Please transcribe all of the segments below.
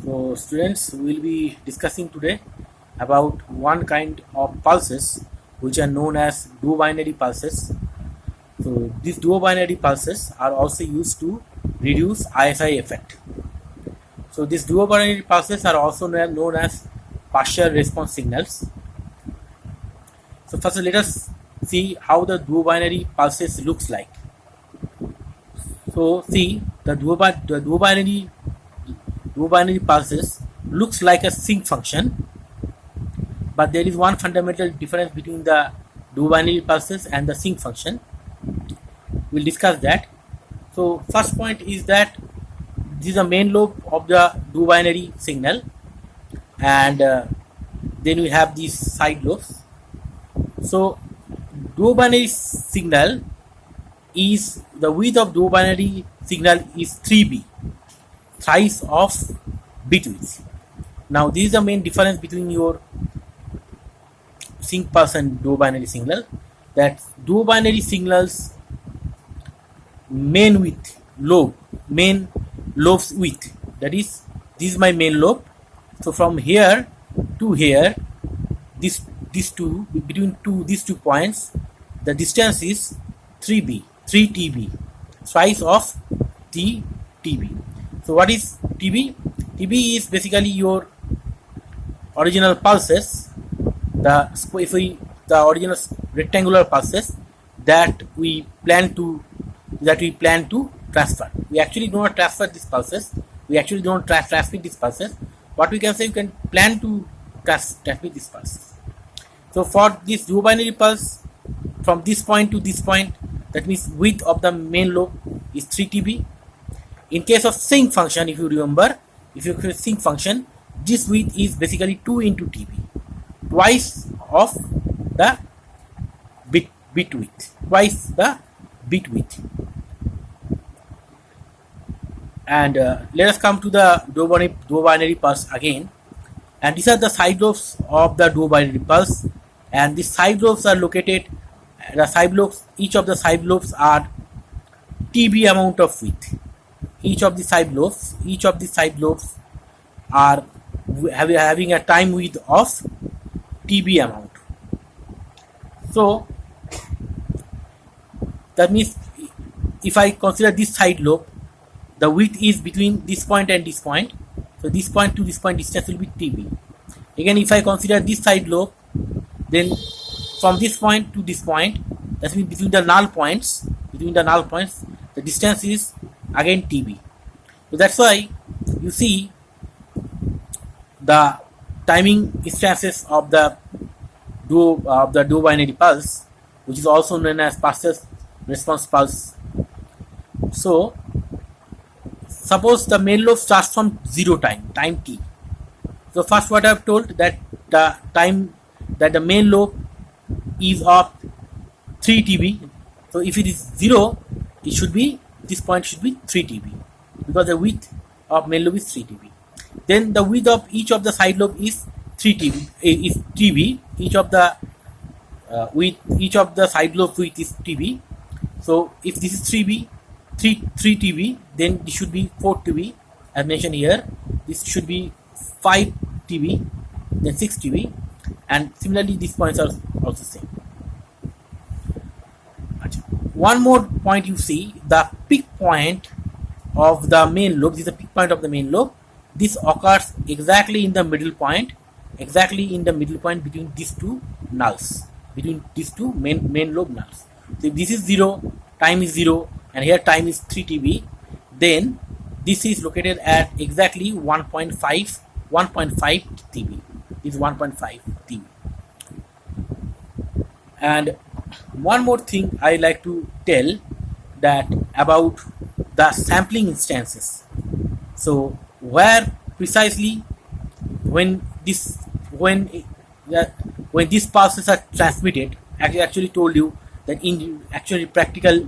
So students, we will be discussing today about one kind of pulses which are known as duo-binary pulses. So these duo-binary pulses are also used to reduce ISI effect. So these duo-binary pulses are also known as partial response signals. So first let us see how the duo-binary pulses looks like. So see the duo-binary pulses looks like a sinc function, but there is one fundamental difference between the duo-binary pulses and the sinc function. We'll discuss that. So first point is that this is the main lobe of the duo-binary signal, and then we have these side lobes. So duo-binary signal is the width of duo-binary signal is 3b, thrice of bit width. Now this is the main difference between your sinc pulse and duo-binary signal, that duo-binary signals main lobe's width, that is, this is my main lobe. So from here to here, these two points, the distance is 3 TB, thrice of TB. So what is TB? TB is basically your original pulses, the original rectangular pulses that we plan to transfer. We actually do not transfer these pulses. We actually don't transmit these pulses. What we can say, we can plan to transmit these pulses. So for this duo-binary pulse, from this point to this point, that means width of the main lobe is 3 TB. In case of sinc function, if you remember, if you create sinc function, this width is basically 2 into TB, twice of the bit width, And let us come to the duo-binary pulse again. And these are the side lobes of the duo-binary pulse, and these side lobes are located. Each of the side lobes are TB amount of width. Each of the side lobes are having a time width of TB amount. So that means if I consider this side lobe, the width is between this point and this point. So this point to this point distance will be TB. Again, if I consider this side lobe, then from this point to this point, that means between the null points, the distance is again TB. So that's why you see the timing instances of the duo-binary pulse, which is also known as partial response pulse. So suppose the main lobe starts from 0 time t. So first what I have told, that the time that the main lobe is of 3 TB. So if it is 0, this point should be 3 TB, because the width of main lobe is 3 TB. Then the width of each of the side lobe is 3 TB. Is TB. Each of the side lobe width is TB. So if this is 3 TB, then this should be 4 TB as mentioned here. This should be 5 TB, then 6 TB, and similarly these points are also same. One more point, you see the peak point of the main lobe. This is the peak point of the main lobe. This occurs exactly in the middle point, between these two nulls, between these two main lobe nulls. So if this is 0, time is 0, and here time is 3 TB, then this is located at exactly 1.5 TB. This is 1.5 TB. And one more thing I like to tell, that about the sampling instances. So where precisely when these pulses are transmitted, I actually told you that in practically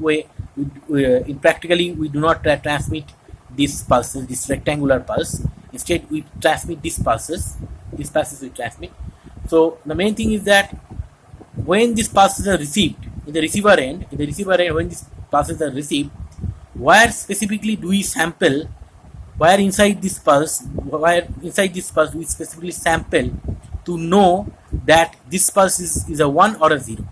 we do not transmit these pulses, this rectangular pulse. Instead we transmit these pulses we transmit. So the main thing is that when these pulses are received in the receiver end, when these pulses are received, where specifically do we sample where inside this pulse we specifically sample to know that this pulse is a 1 or a 0.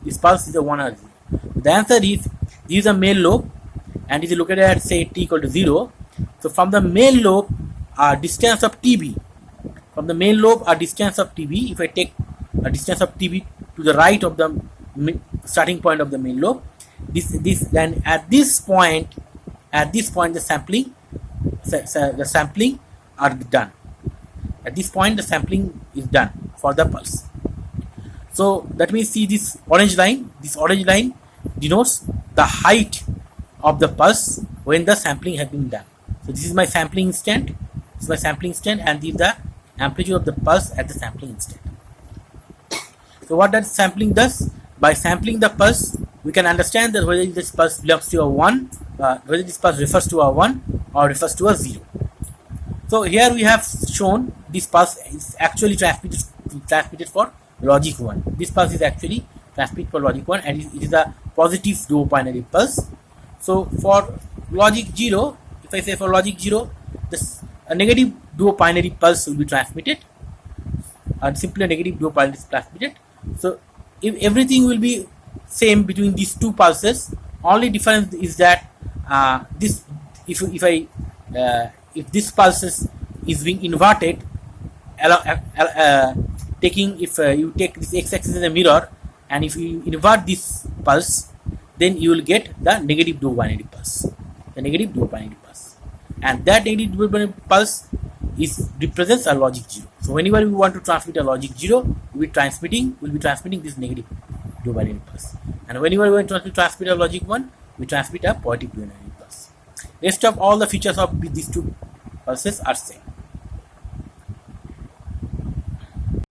This pulse is a 1 or a 0. The answer is, this is a main lobe and is located at say t equal to 0. So from the main lobe, distance of TB, from the main lobe a distance of TB, if I take a distance of TB to the right of the starting point of the main lobe, then at this point the sampling are done. At this point the sampling is done for the pulse. So let me see this orange line. This orange line denotes the height of the pulse when the sampling has been done. So this is my sampling instant. This is my sampling instant, and this is the amplitude of the pulse at the sampling instant. So what that sampling does? By sampling the pulse, we can understand that whether this pulse belongs to a 1, whether this pulse refers to a 1 or refers to a 0. So here we have shown this pulse is actually transmitted for logic 1. This pulse is actually transmitted for logic 1, and it is a positive dual binary pulse. So for logic 0, if I say for logic 0, a negative dual binary pulse will be transmitted, and simply a negative dual binary is transmitted. So if everything will be same between these two pulses, only difference is that if this pulse is being inverted, you take this x-axis as a mirror, and if you invert this pulse, then you will get the negative dual binary pulse. The negative dual binary pulse, and that negative dual binary pulse represents a logic 0. So whenever we want to transmit a logic 0, we'll be transmitting this negative dual binary pulse, and whenever we want to transmit a logic 1, we transmit a positive dual binary pulse. Rest of all the features of these two pulses are same.